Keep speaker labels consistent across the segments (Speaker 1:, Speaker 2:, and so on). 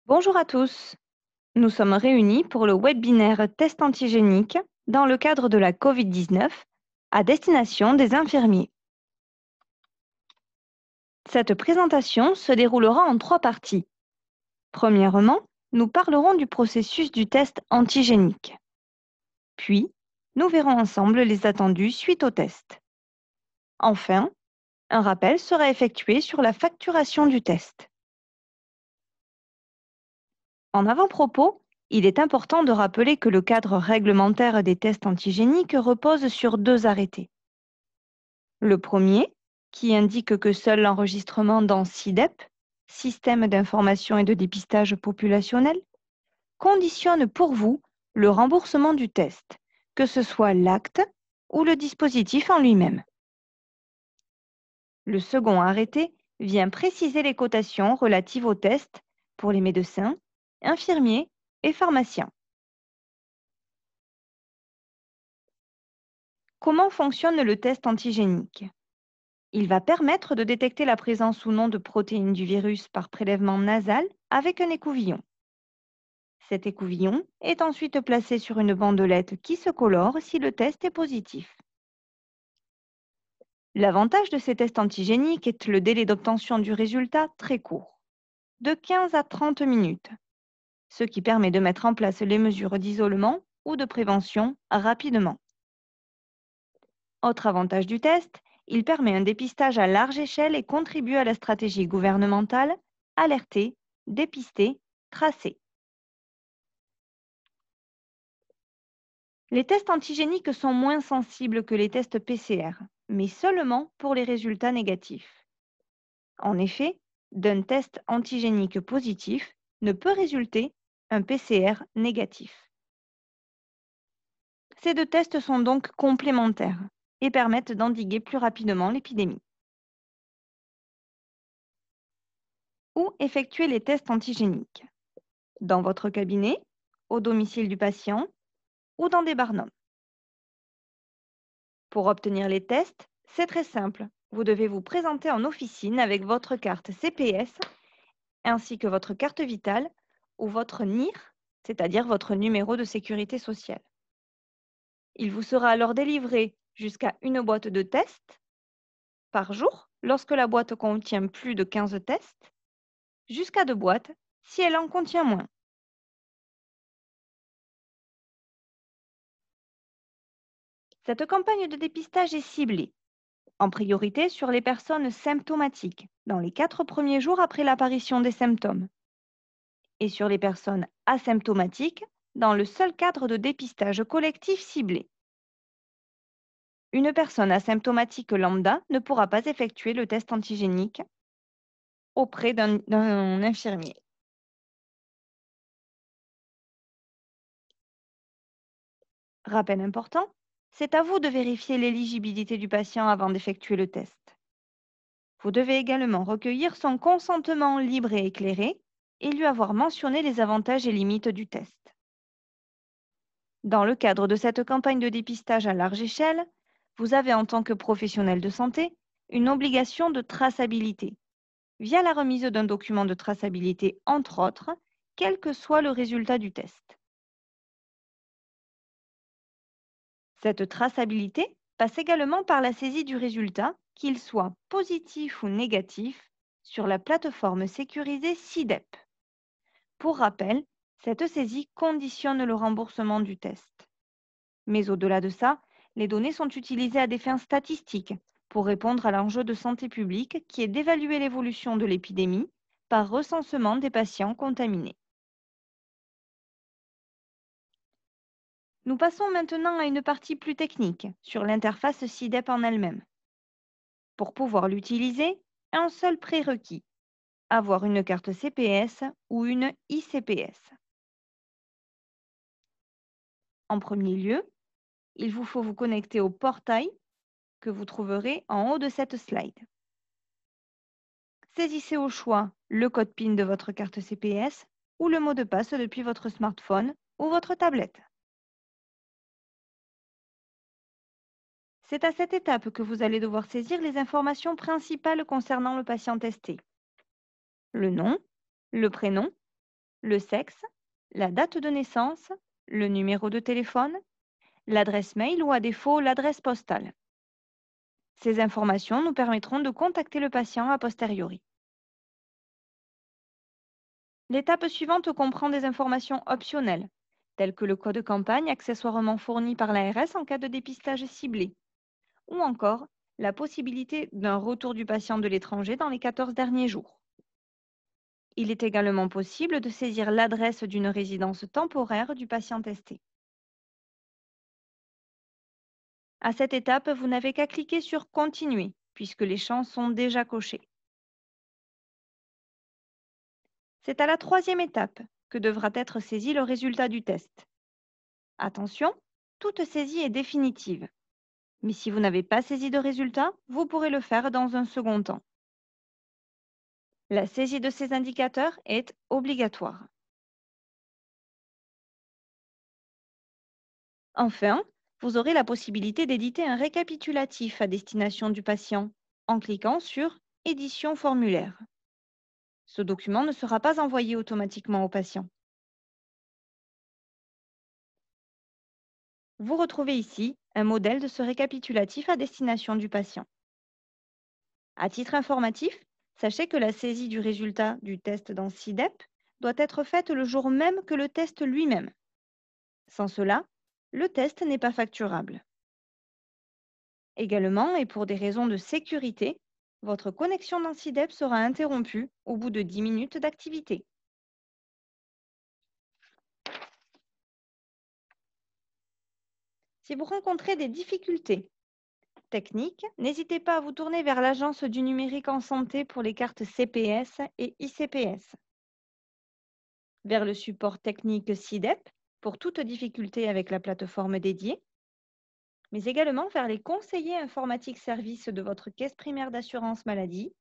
Speaker 1: Bonjour à tous. Nous sommes réunis pour le webinaire test antigénique dans le cadre de la Covid-19 à destination des infirmiers. Cette présentation se déroulera en 3 parties. Premièrement, nous parlerons du processus du test antigénique. Puis, nous verrons ensemble les attendus suite au test. Enfin, un rappel sera effectué sur la facturation du test. En avant-propos, il est important de rappeler que le cadre réglementaire des tests antigéniques repose sur 2 arrêtés. Le premier, qui indique que seul l'enregistrement dans SIDEP, Système d'information et de dépistage populationnel, conditionne pour vous le remboursement du test, que ce soit l'acte ou le dispositif en lui-même. Le second arrêté vient préciser les cotations relatives au test pour les médecins, infirmiers et pharmaciens. Comment fonctionne le test antigénique? Il va permettre de détecter la présence ou non de protéines du virus par prélèvement nasal avec un écouvillon. Cet écouvillon est ensuite placé sur une bandelette qui se colore si le test est positif. L'avantage de ces tests antigéniques est le délai d'obtention du résultat très court, de 15 à 30 minutes, ce qui permet de mettre en place les mesures d'isolement ou de prévention rapidement. Autre avantage du test, il permet un dépistage à large échelle et contribue à la stratégie gouvernementale alerter, dépister, tracer. Les tests antigéniques sont moins sensibles que les tests PCR, mais seulement pour les résultats négatifs. En effet, d'un test antigénique positif ne peut résulter un PCR négatif. Ces 2 tests sont donc complémentaires et permettent d'endiguer plus rapidement l'épidémie. Où effectuer les tests antigéniques? Dans votre cabinet, au domicile du patient ou dans des barnums. Pour obtenir les tests, c'est très simple. Vous devez vous présenter en officine avec votre carte CPS ainsi que votre carte vitale ou votre NIR, c'est-à-dire votre numéro de sécurité sociale. Il vous sera alors délivré jusqu'à une boîte de tests par jour lorsque la boîte contient plus de 15 tests, jusqu'à 2 boîtes si elle en contient moins. Cette campagne de dépistage est ciblée, en priorité sur les personnes symptomatiques, dans les 4 premiers jours après l'apparition des symptômes, et sur les personnes asymptomatiques, dans le seul cadre de dépistage collectif ciblé. Une personne asymptomatique lambda ne pourra pas effectuer le test antigénique auprès d'un infirmier. Rappel important, c'est à vous de vérifier l'éligibilité du patient avant d'effectuer le test. Vous devez également recueillir son consentement libre et éclairé et lui avoir mentionné les avantages et limites du test. Dans le cadre de cette campagne de dépistage à large échelle, vous avez en tant que professionnel de santé une obligation de traçabilité, via la remise d'un document de traçabilité entre autres, quel que soit le résultat du test. Cette traçabilité passe également par la saisie du résultat, qu'il soit positif ou négatif, sur la plateforme sécurisée SIDEP. Pour rappel, cette saisie conditionne le remboursement du test. Mais au-delà de ça, les données sont utilisées à des fins statistiques pour répondre à l'enjeu de santé publique qui est d'évaluer l'évolution de l'épidémie par recensement des patients contaminés. Nous passons maintenant à une partie plus technique sur l'interface SIDEP en elle-même. Pour pouvoir l'utiliser, un seul prérequis, avoir une carte CPS ou une ICPS. En premier lieu, il vous faut vous connecter au portail que vous trouverez en haut de cette slide. Saisissez au choix le code PIN de votre carte CPS ou le mot de passe depuis votre smartphone ou votre tablette. C'est à cette étape que vous allez devoir saisir les informations principales concernant le patient testé. Le nom, le prénom, le sexe, la date de naissance, le numéro de téléphone, l'adresse mail ou à défaut l'adresse postale. Ces informations nous permettront de contacter le patient a posteriori. L'étape suivante comprend des informations optionnelles, telles que le code campagne accessoirement fourni par l'ARS en cas de dépistage ciblé, ou encore la possibilité d'un retour du patient de l'étranger dans les 14 derniers jours. Il est également possible de saisir l'adresse d'une résidence temporaire du patient testé. À cette étape, vous n'avez qu'à cliquer sur Continuer, puisque les champs sont déjà cochés. C'est à la troisième étape que devra être saisi le résultat du test. Attention, toute saisie est définitive. Mais si vous n'avez pas saisi de résultat, vous pourrez le faire dans un second temps. La saisie de ces indicateurs est obligatoire. Enfin, vous aurez la possibilité d'éditer un récapitulatif à destination du patient en cliquant sur Édition formulaire. Ce document ne sera pas envoyé automatiquement au patient. Vous retrouvez ici un modèle de ce récapitulatif à destination du patient. À titre informatif, sachez que la saisie du résultat du test dans SIDEP doit être faite le jour même que le test lui-même. Sans cela, le test n'est pas facturable. Également, et pour des raisons de sécurité, votre connexion dans SIDEP sera interrompue au bout de 10 minutes d'activité. Si vous rencontrez des difficultés techniques, n'hésitez pas à vous tourner vers l'Agence du numérique en santé pour les cartes CPS et ICPS, vers le support technique SIDEP pour toute difficulté avec la plateforme dédiée, mais également vers les conseillers informatiques services de votre caisse primaire d'assurance maladie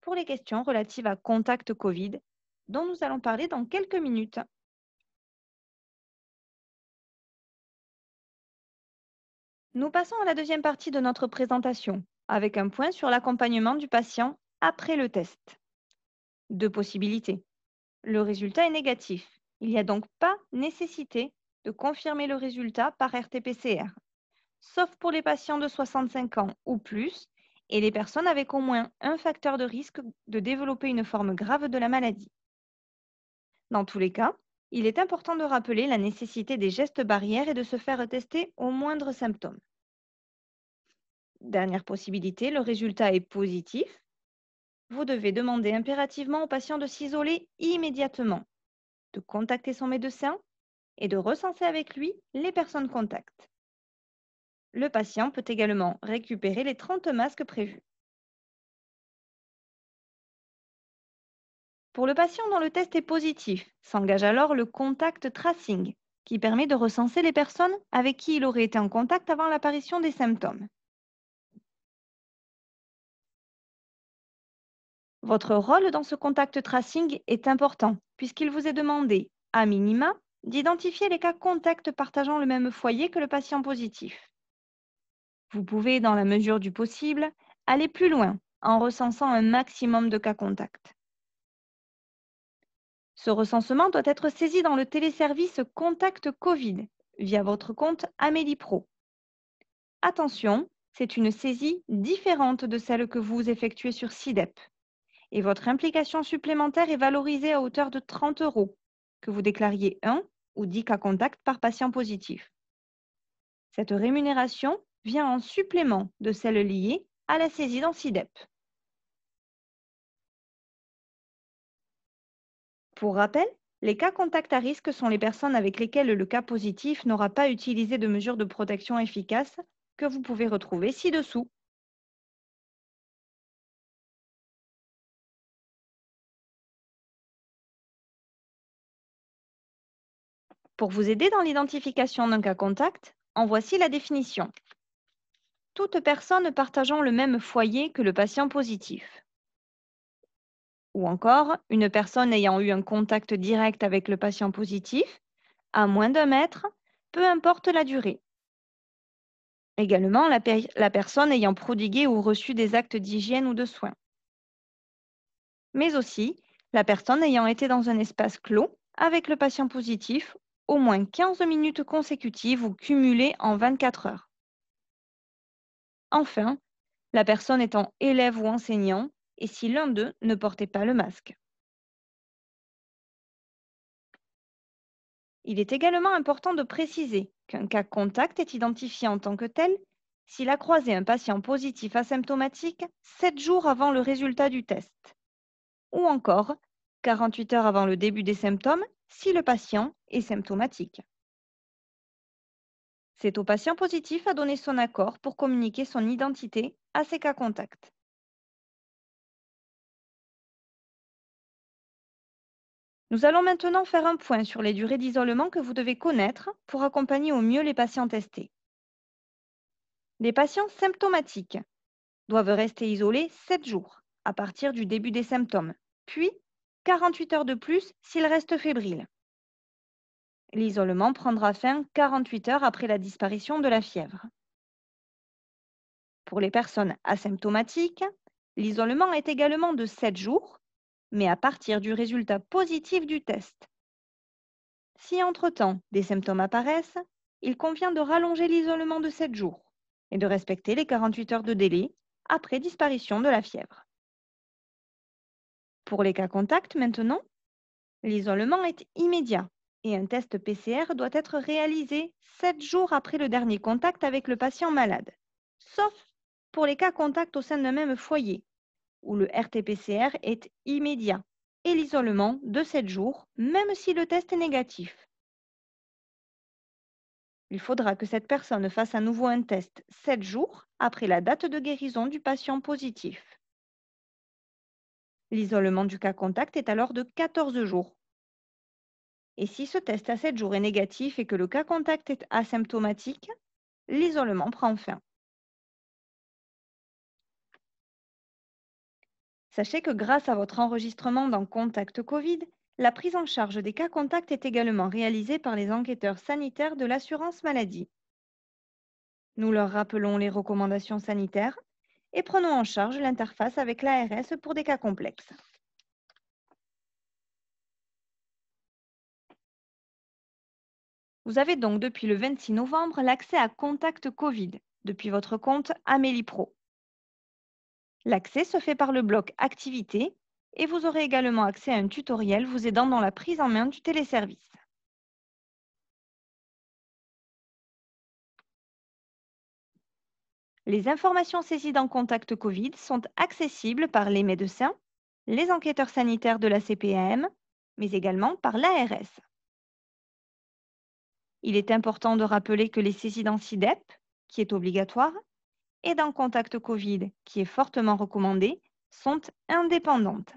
Speaker 1: pour les questions relatives à Contact Covid, dont nous allons parler dans quelques minutes. Nous passons à la deuxième partie de notre présentation, avec un point sur l'accompagnement du patient après le test. Deux possibilités. Le résultat est négatif. Il n'y a donc pas nécessité de confirmer le résultat par RT-PCR, sauf pour les patients de 65 ans ou plus et les personnes avec au moins un facteur de risque de développer une forme grave de la maladie. Dans tous les cas, il est important de rappeler la nécessité des gestes barrières et de se faire tester aux moindres symptômes. Dernière possibilité, le résultat est positif. Vous devez demander impérativement au patient de s'isoler immédiatement, de contacter son médecin et de recenser avec lui les personnes contacts. Le patient peut également récupérer les 30 masques prévus. Pour le patient dont le test est positif, s'engage alors le contact tracing, qui permet de recenser les personnes avec qui il aurait été en contact avant l'apparition des symptômes. Votre rôle dans ce contact tracing est important, puisqu'il vous est demandé, à minima, d'identifier les cas contacts partageant le même foyer que le patient positif. Vous pouvez, dans la mesure du possible, aller plus loin en recensant un maximum de cas contacts. Ce recensement doit être saisi dans le téléservice Contact Covid via votre compte Amélie Pro. Attention, c'est une saisie différente de celle que vous effectuez sur SIDEP et votre implication supplémentaire est valorisée à hauteur de 30 €, que vous déclariez 1 ou 10 cas contacts par patient positif. Cette rémunération vient en supplément de celle liée à la saisie dans SIDEP. Pour rappel, les cas contacts à risque sont les personnes avec lesquelles le cas positif n'aura pas utilisé de mesures de protection efficaces que vous pouvez retrouver ci-dessous. Pour vous aider dans l'identification d'un cas contact, en voici la définition. Toute personne partageant le même foyer que le patient positif. Ou encore, une personne ayant eu un contact direct avec le patient positif, à moins d'1 mètre, peu importe la durée. Également, la personne ayant prodigué ou reçu des actes d'hygiène ou de soins. Mais aussi la personne ayant été dans un espace clos avec le patient positif au moins 15 minutes consécutives ou cumulées en 24 heures. Enfin, la personne étant élève ou enseignant et si l'un d'eux ne portait pas le masque. Il est également important de préciser qu'un cas contact est identifié en tant que tel s'il a croisé un patient positif asymptomatique 7 jours avant le résultat du test, ou encore 48 heures avant le début des symptômes si le patient est symptomatique. C'est au patient positif à donner son accord pour communiquer son identité à ses cas contacts. Nous allons maintenant faire un point sur les durées d'isolement que vous devez connaître pour accompagner au mieux les patients testés. Les patients symptomatiques doivent rester isolés 7 jours à partir du début des symptômes, puis 48 heures de plus s'ils restent fébriles. L'isolement prendra fin 48 heures après la disparition de la fièvre. Pour les personnes asymptomatiques, l'isolement est également de 7 jours, mais à partir du résultat positif du test. Si entre-temps des symptômes apparaissent, il convient de rallonger l'isolement de 7 jours et de respecter les 48 heures de délai après disparition de la fièvre. Pour les cas contacts maintenant, l'isolement est immédiat et un test PCR doit être réalisé 7 jours après le dernier contact avec le patient malade, sauf pour les cas contacts au sein d'un même foyer, où le RT-PCR est immédiat et l'isolement de 7 jours, même si le test est négatif. Il faudra que cette personne fasse à nouveau un test 7 jours après la date de guérison du patient positif. L'isolement du cas contact est alors de 14 jours. Et si ce test à 7 jours est négatif et que le cas contact est asymptomatique, l'isolement prend fin. Sachez que grâce à votre enregistrement dans Contact Covid, la prise en charge des cas contacts est également réalisée par les enquêteurs sanitaires de l'assurance maladie. Nous leur rappelons les recommandations sanitaires et prenons en charge l'interface avec l'ARS pour des cas complexes. Vous avez donc depuis le 26 novembre l'accès à Contact Covid depuis votre compte Amélie Pro. L'accès se fait par le bloc Activités et vous aurez également accès à un tutoriel vous aidant dans la prise en main du téléservice. Les informations saisies dans Contact Covid sont accessibles par les médecins, les enquêteurs sanitaires de la CPAM, mais également par l'ARS. Il est important de rappeler que les saisies dans SIDEP, qui est obligatoire, et dans Contact Covid, qui est fortement recommandé, sont indépendantes.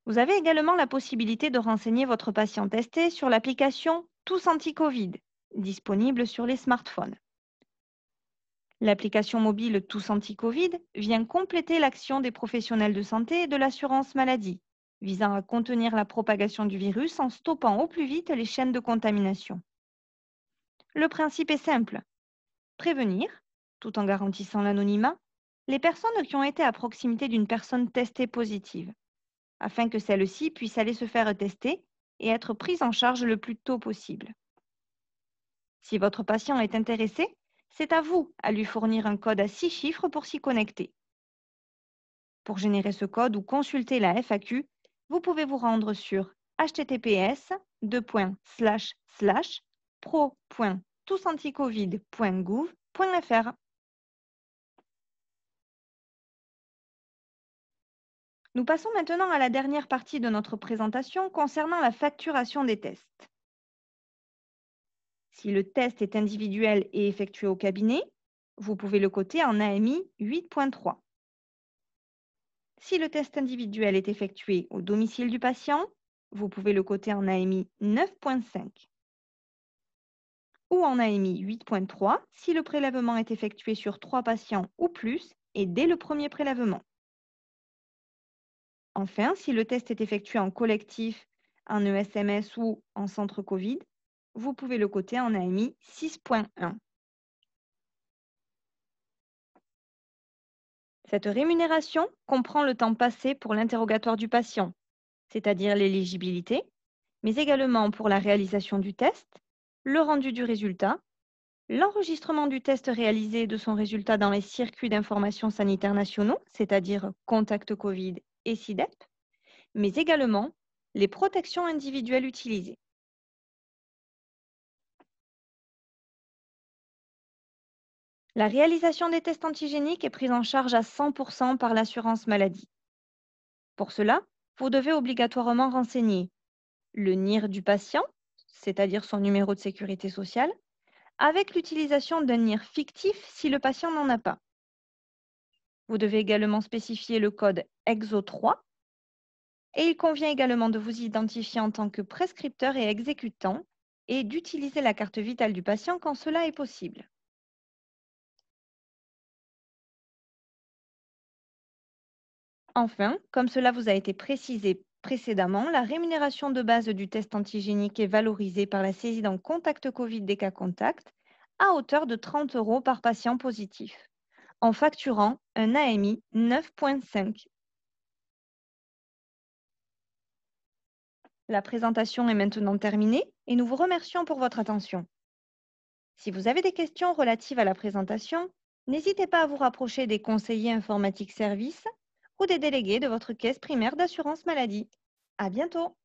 Speaker 1: Vous avez également la possibilité de renseigner votre patient testé sur l'application Tous Anti-Covid, disponible sur les smartphones. L'application mobile Tous Anti-Covid vient compléter l'action des professionnels de santé et de l'assurance maladie, visant à contenir la propagation du virus en stoppant au plus vite les chaînes de contamination. Le principe est simple: prévenir, tout en garantissant l'anonymat, les personnes qui ont été à proximité d'une personne testée positive, afin que celle-ci puisse aller se faire tester et être prise en charge le plus tôt possible. Si votre patient est intéressé, c'est à vous à lui fournir un code à 6 chiffres pour s'y connecter. Pour générer ce code ou consulter la FAQ, vous pouvez vous rendre sur https://pro.tousanticovid.gouv.fr. Nous passons maintenant à la dernière partie de notre présentation concernant la facturation des tests. Si le test est individuel et effectué au cabinet, vous pouvez le coter en AMI 8.3. Si le test individuel est effectué au domicile du patient, vous pouvez le coter en AMI 9.5. Ou en AMI 8.3 si le prélèvement est effectué sur 3 patients ou plus et dès le premier prélèvement. Enfin, si le test est effectué en collectif, en ESMS ou en centre Covid, vous pouvez le coter en AMI 6.1. Cette rémunération comprend le temps passé pour l'interrogatoire du patient, c'est-à-dire l'éligibilité, mais également pour la réalisation du test, le rendu du résultat, l'enregistrement du test réalisé et de son résultat dans les circuits d'information sanitaire nationaux, c'est-à-dire Contact Covid et SIDEP, mais également les protections individuelles utilisées. La réalisation des tests antigéniques est prise en charge à 100% par l'assurance maladie. Pour cela, vous devez obligatoirement renseigner le NIR du patient, c'est-à-dire son numéro de sécurité sociale, avec l'utilisation d'un NIR fictif si le patient n'en a pas. Vous devez également spécifier le code EXO3 et il convient également de vous identifier en tant que prescripteur et exécutant et d'utiliser la carte vitale du patient quand cela est possible. Enfin, comme cela vous a été précisé précédemment, la rémunération de base du test antigénique est valorisée par la saisie dans Contact Covid des cas contacts à hauteur de 30 € par patient positif, en facturant un AMI 9,5. La présentation est maintenant terminée et nous vous remercions pour votre attention. Si vous avez des questions relatives à la présentation, n'hésitez pas à vous rapprocher des conseillers informatiques services ou des délégués de votre caisse primaire d'assurance maladie. À bientôt!